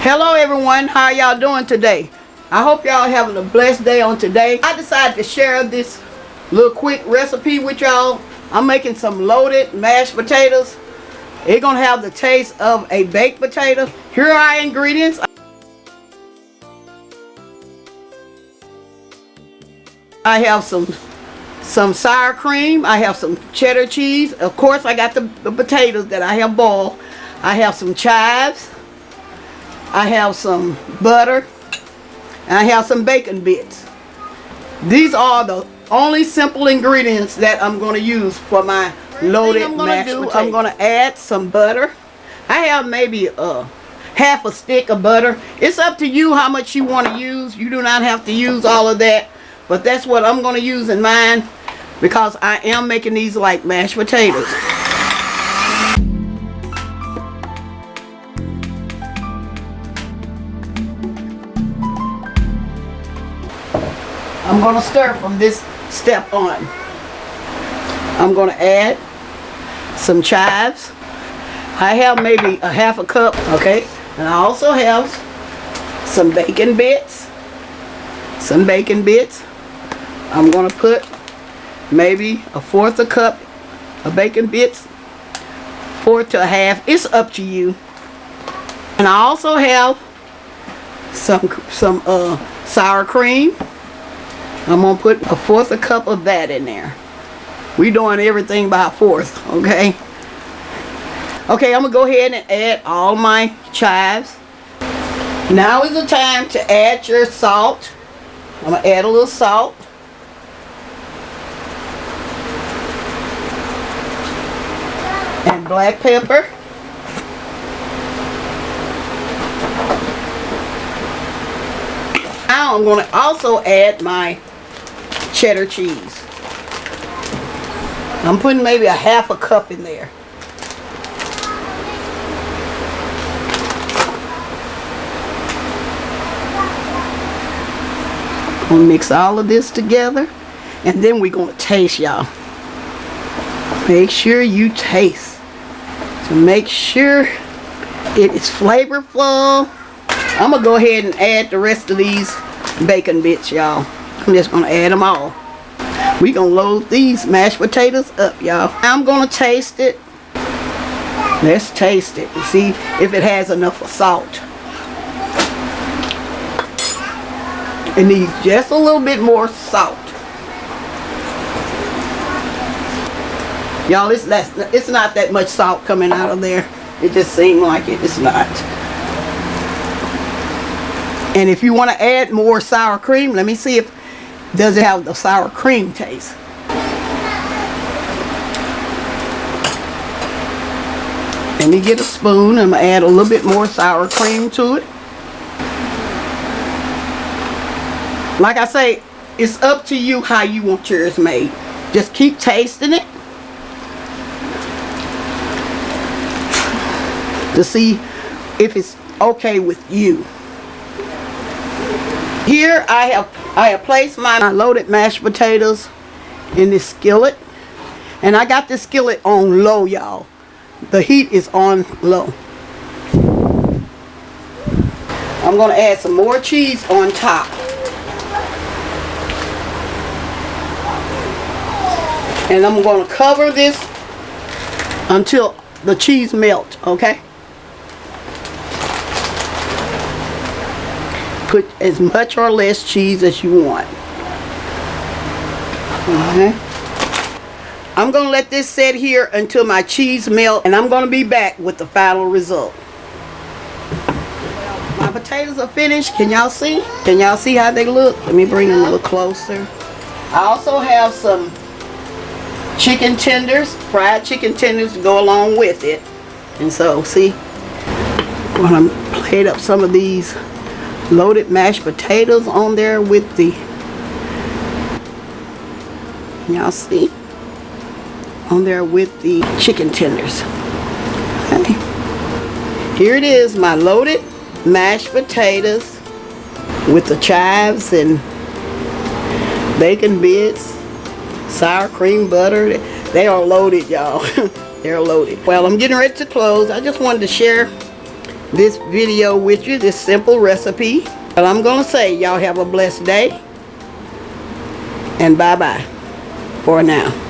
Hello everyone, how y'all doing today? I hope y'all having a blessed day on today. I decided to share this little quick recipe with y'all. I'm making some loaded mashed potatoes. It's gonna have the taste of a baked potato. Here are our ingredients. I have some sour cream. I have some cheddar cheese. Of course, I got the potatoes that I have boiled. I have some chives. I have some butter. And I have some bacon bits. These are the only simple ingredients that I'm going to use for my loaded mashed potatoes. I'm going to add some butter. I have maybe half a stick of butter. It's up to you how much you want to use. You do not have to use all of that. But that's what I'm going to use in mine because I am making these like mashed potatoes. I'm going to stir from this step on. I'm going to add some chives. I have maybe a half a cup, okay? And I also have some bacon bits. Some bacon bits. I'm going to put maybe a fourth a cup of bacon bits. 4 to a half. It's up to you. And I also have some sour cream. I'm going to put a fourth a cup of that in there. We doing everything by a fourth, okay? Okay, I'm going to go ahead and add all my chives. Now is the time to add your salt. I'm going to add a little salt. And black pepper. Now I'm going to also add my cheddar cheese. I'm putting maybe a half a cup in there. I'm going to mix all of this together and then we're going to taste, y'all. Make sure you taste. So make sure it is flavorful. I'm going to go ahead and add the rest of these bacon bits, y'all. I'm just going to add them all. We're going to load these mashed potatoes up, y'all. I'm going to taste it. Let's taste it and see if it has enough of salt. It needs just a little bit more salt. Y'all, it's not that much salt coming out of there. It just seemed like it. It's not. And if you want to add more sour cream, let me see if does it have the sour cream taste. Let me get a spoon. I'm going to add a little bit more sour cream to it. Like I say, it's up to you how you want yours made. Just keep tasting it to see if it's okay with you. Here I have placed my loaded mashed potatoes in this skillet, and I got this skillet on low, y'all. The heat is on low. I'm going to add some more cheese on top. And I'm going to cover this until the cheese melts, okay? Put as much or less cheese as you want. Okay. I'm going to let this sit here until my cheese melts, and I'm going to be back with the final result. My potatoes are finished. Can y'all see? Can y'all see how they look? Let me bring them a little closer. I also have some chicken tenders, fried chicken tenders to go along with it. And so, see, I'm going to plate up some of these loaded mashed potatoes on there with the, y'all see, on there with the chicken tenders. Okay. Here it is, my loaded mashed potatoes with the chives and bacon bits, sour cream, butter. They are loaded, y'all. They're loaded. Well, I'm getting ready to close. I just wanted to share this video with you, this simple recipe. But I'm gonna say y'all have a blessed day, and bye-bye for now.